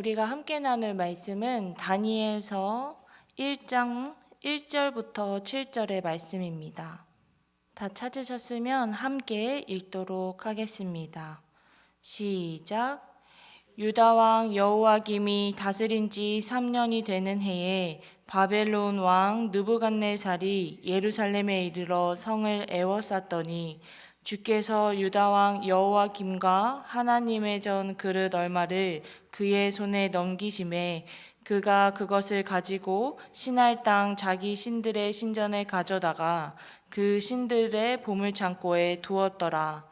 우리가 함께 나눌 말씀은 다니엘서 1장 1절부터 7절의 말씀입니다. 다 찾으셨으면 함께 읽도록 하겠습니다. 시작. 유다 왕 여호야김이 다스린 지 3년이 되는 해에 바벨론 왕 느부갓네살이 예루살렘에 이르러 성을 에워쌌더니 주께서 유다 왕 여호야김과 하나님의 전 그릇 얼마를 그의 손에 넘기심에 그가 그것을 가지고 신할 땅 자기 신들의 신전에 가져다가 그 신들의 보물창고에 두었더라.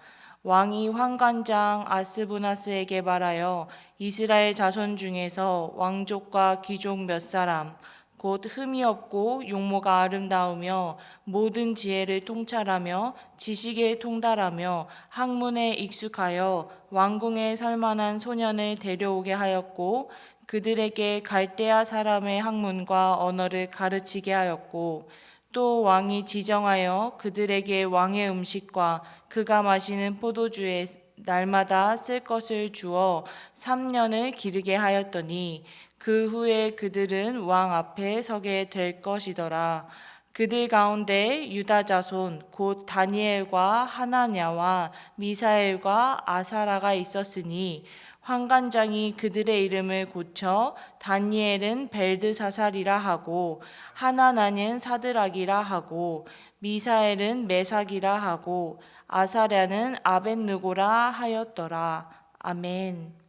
왕이 환관장 아스부나스에게 말하여 이스라엘 자손 중에서 왕족과 귀족 몇 사람 곧 흠이 없고 용모가 아름다우며 모든 지혜를 통찰하며 지식에 통달하며 학문에 익숙하여 왕궁에 설만한 소년을 데려오게 하였고 그들에게 갈대아 사람의 학문과 언어를 가르치게 하였고 또 왕이 지정하여 그들에게 왕의 음식과 그가 마시는 포도주에 날마다 쓸 것을 주어 3년을 기르게 하였더니 그 후에 그들은 왕 앞에 서게 될 것이더라. 그들 가운데 유다 자손 곧 다니엘과 하나냐와 미사엘과 아사라가 있었으니 환관장이 그들의 이름을 고쳐 다니엘은 벨드사살이라 하고 하나나는 사드락이라 하고 미사엘은 메삭이라 하고 아사랴는 아벳느고라 하였더라. 아멘.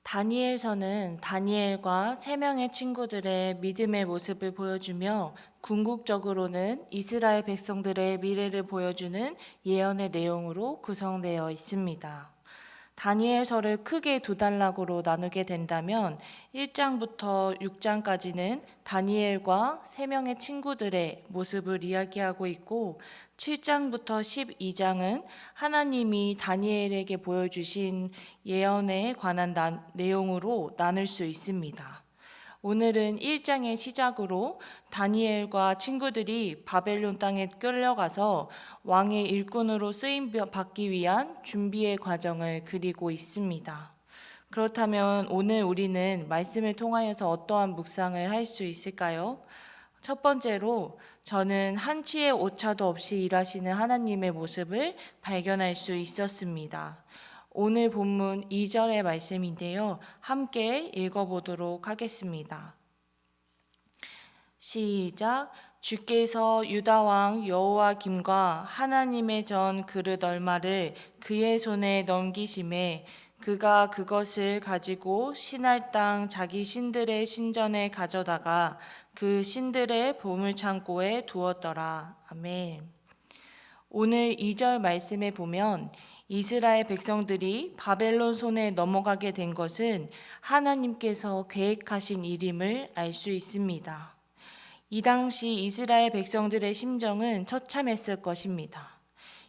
다니엘서는 다니엘과 3명의 친구들의 믿음의 모습을 보여주며 궁극적으로는 이스라엘 백성들의 미래를 보여주는 예언의 내용으로 구성되어 있습니다. 다니엘서를 크게 두 단락으로 나누게 된다면 1장부터 6장까지는 다니엘과 3명의 친구들의 모습을 이야기하고 있고 7장부터 12장은 하나님이 다니엘에게 보여주신 예언에 관한 내용으로 나눌 수 있습니다. 오늘은 1장의 시작으로 다니엘과 친구들이 바벨론 땅에 끌려가서 왕의 일꾼으로 쓰임 받기 위한 준비의 과정을 그리고 있습니다. 그렇다면 오늘 우리는 말씀을 통하여서 어떠한 묵상을 할 수 있을까요? 첫 번째로 저는 한치의 오차도 없이 일하시는 하나님의 모습을 발견할 수 있었습니다. 오늘 본문 2절의 말씀인데요. 함께 읽어보도록 하겠습니다. 시작. 주께서 유다 왕 여호야김과 하나님의 전 그릇 얼마를 그의 손에 넘기심에 그가 그것을 가지고 신할 땅 자기 신들의 신전에 가져다가 그 신들의 보물창고에 두었더라. 아멘. 오늘 2절 말씀에 보면 이스라엘 백성들이 바벨론 손에 넘어가게 된 것은 하나님께서 계획하신 일임을 알 수 있습니다. 이 당시 이스라엘 백성들의 심정은 처참했을 것입니다.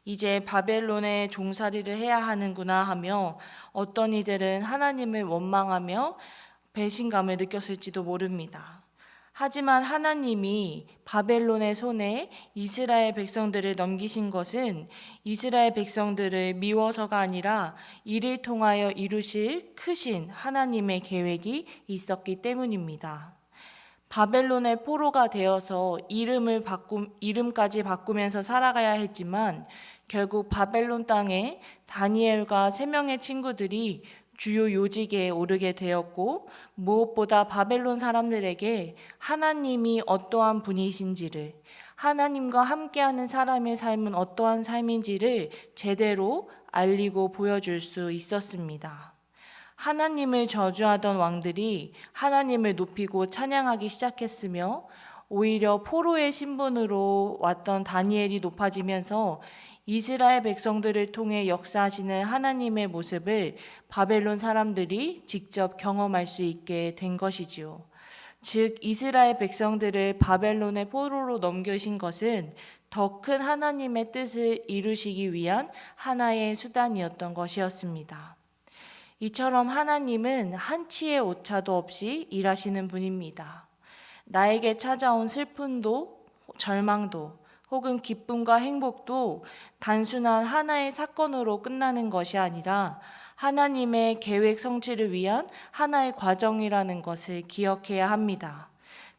이제 바벨론에 종살이를 해야 하는구나 하며 어떤 이들은 하나님을 원망하며 배신감을 느꼈을지도 모릅니다. 하지만 하나님이 바벨론의 손에 이스라엘 백성들을 넘기신 것은 이스라엘 백성들을 미워서가 아니라 이를 통하여 이루실 크신 하나님의 계획이 있었기 때문입니다. 바벨론의 포로가 되어서 이름까지 바꾸면서 살아가야 했지만 결국 바벨론 땅에 다니엘과 3명의 친구들이 주요 요직에 오르게 되었고 무엇보다 바벨론 사람들에게 하나님이 어떠한 분이신지를 하나님과 함께하는 사람의 삶은 어떠한 삶인지를 제대로 알리고 보여줄 수 있었습니다. 하나님을 저주하던 왕들이 하나님을 높이고 찬양하기 시작했으며 오히려 포로의 신분으로 왔던 다니엘이 높아지면서 이스라엘 백성들을 통해 역사하시는 하나님의 모습을 바벨론 사람들이 직접 경험할 수 있게 된 것이지요. 즉 이스라엘 백성들을 바벨론의 포로로 넘기신 것은 더 큰 하나님의 뜻을 이루시기 위한 하나의 수단이었던 것이었습니다. 이처럼 하나님은 한치의 오차도 없이 일하시는 분입니다. 나에게 찾아온 슬픔도 절망도 혹은 기쁨과 행복도 단순한 하나의 사건으로 끝나는 것이 아니라 하나님의 계획 성취를 위한 하나의 과정이라는 것을 기억해야 합니다.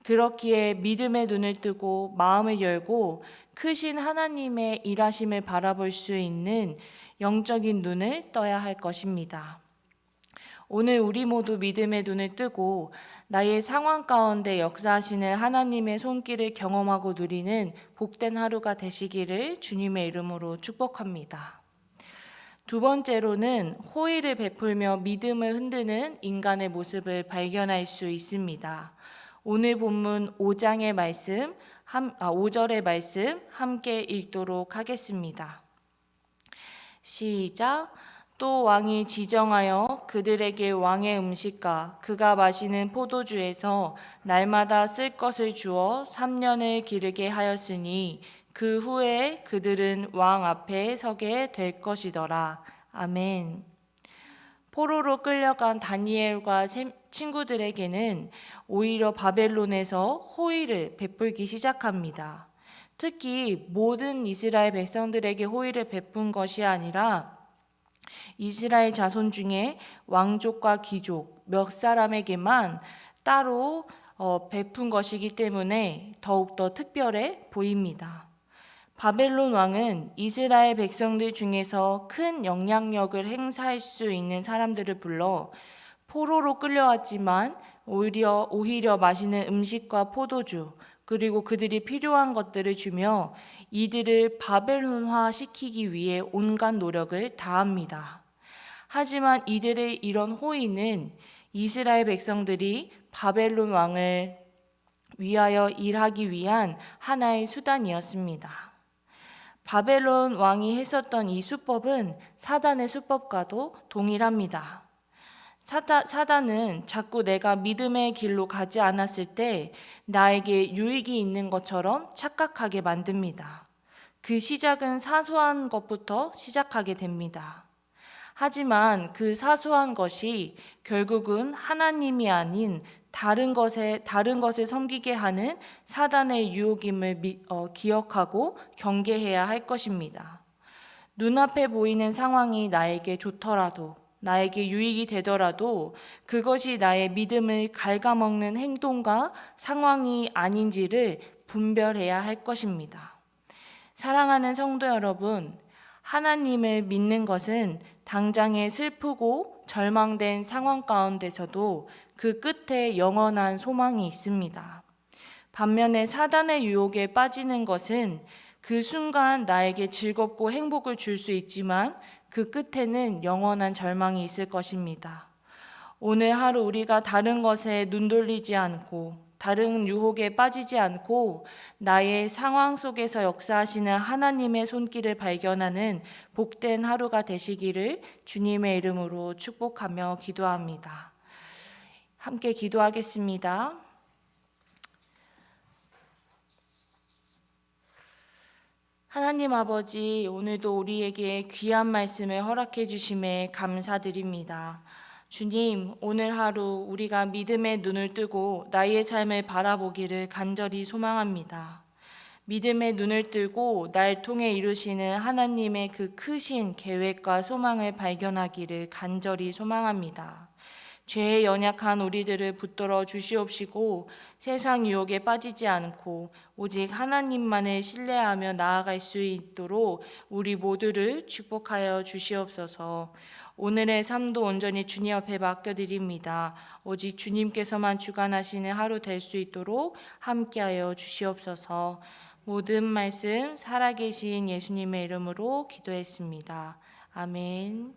그렇기에 믿음의 눈을 뜨고 마음을 열고 크신 하나님의 일하심을 바라볼 수 있는 영적인 눈을 떠야 할 것입니다. 오늘 우리 모두 믿음의 눈을 뜨고 나의 상황 가운데 역사하시는 하나님의 손길을 경험하고 누리는 복된 하루가 되시기를 주님의 이름으로 축복합니다. 두 번째로는 호의를 베풀며 믿음을 흔드는 인간의 모습을 발견할 수 있습니다. 오늘 본문 5절의 말씀 함께 읽도록 하겠습니다. 시작. 또 왕이 지정하여 그들에게 왕의 음식과 그가 마시는 포도주에서 날마다 쓸 것을 주어 3년을 기르게 하였으니 그 후에 그들은 왕 앞에 서게 될 것이더라. 아멘. 포로로 끌려간 다니엘과 친구들에게는 오히려 바벨론에서 호의를 베풀기 시작합니다. 특히 모든 이스라엘 백성들에게 호의를 베푼 것이 아니라 이스라엘 자손 중에 왕족과 귀족 몇 사람에게만 따로 베푼 것이기 때문에 더욱더 특별해 보입니다. 바벨론 왕은 이스라엘 백성들 중에서 큰 영향력을 행사할 수 있는 사람들을 불러 포로로 끌려왔지만 오히려 마시는 음식과 포도주 그리고 그들이 필요한 것들을 주며 이들을 바벨론화 시키기 위해 온갖 노력을 다합니다. 하지만 이들의 이런 호의는 이스라엘 백성들이 바벨론 왕을 위하여 일하기 위한 하나의 수단이었습니다. 바벨론 왕이 했었던 이 수법은 사단의 수법과도 동일합니다. 사단은 자꾸 내가 믿음의 길로 가지 않았을 때 나에게 유익이 있는 것처럼 착각하게 만듭니다. 그 시작은 사소한 것부터 시작하게 됩니다. 하지만 그 사소한 것이 결국은 하나님이 아닌 다른 것을 섬기게 하는 사단의 유혹임을 기억하고 경계해야 할 것입니다. 눈앞에 보이는 상황이 나에게 좋더라도 나에게 유익이 되더라도 그것이 나의 믿음을 갉아먹는 행동과 상황이 아닌지를 분별해야 할 것입니다. 사랑하는 성도 여러분, 하나님을 믿는 것은 당장의 슬프고 절망된 상황 가운데서도 그 끝에 영원한 소망이 있습니다. 반면에 사단의 유혹에 빠지는 것은 그 순간 나에게 즐겁고 행복을 줄 수 있지만 그 끝에는 영원한 절망이 있을 것입니다. 오늘 하루 우리가 다른 것에 눈 돌리지 않고 다른 유혹에 빠지지 않고 나의 상황 속에서 역사하시는 하나님의 손길을 발견하는 복된 하루가 되시기를 주님의 이름으로 축복하며 기도합니다. 함께 기도하겠습니다. 하나님 아버지, 오늘도 우리에게 귀한 말씀을 허락해 주심에 감사드립니다. 주님, 오늘 하루 우리가 믿음의 눈을 뜨고 나의 삶을 바라보기를 간절히 소망합니다. 믿음의 눈을 뜨고 날 통해 이루시는 하나님의 그 크신 계획과 소망을 발견하기를 간절히 소망합니다. 죄에 연약한 우리들을 붙들어 주시옵시고 세상 유혹에 빠지지 않고 오직 하나님만을 신뢰하며 나아갈 수 있도록 우리 모두를 축복하여 주시옵소서. 오늘의 삶도 온전히 주님 앞에 맡겨드립니다. 오직 주님께서만 주관하시는 하루 될 수 있도록 함께하여 주시옵소서. 모든 말씀 살아계신 예수님의 이름으로 기도했습니다. 아멘.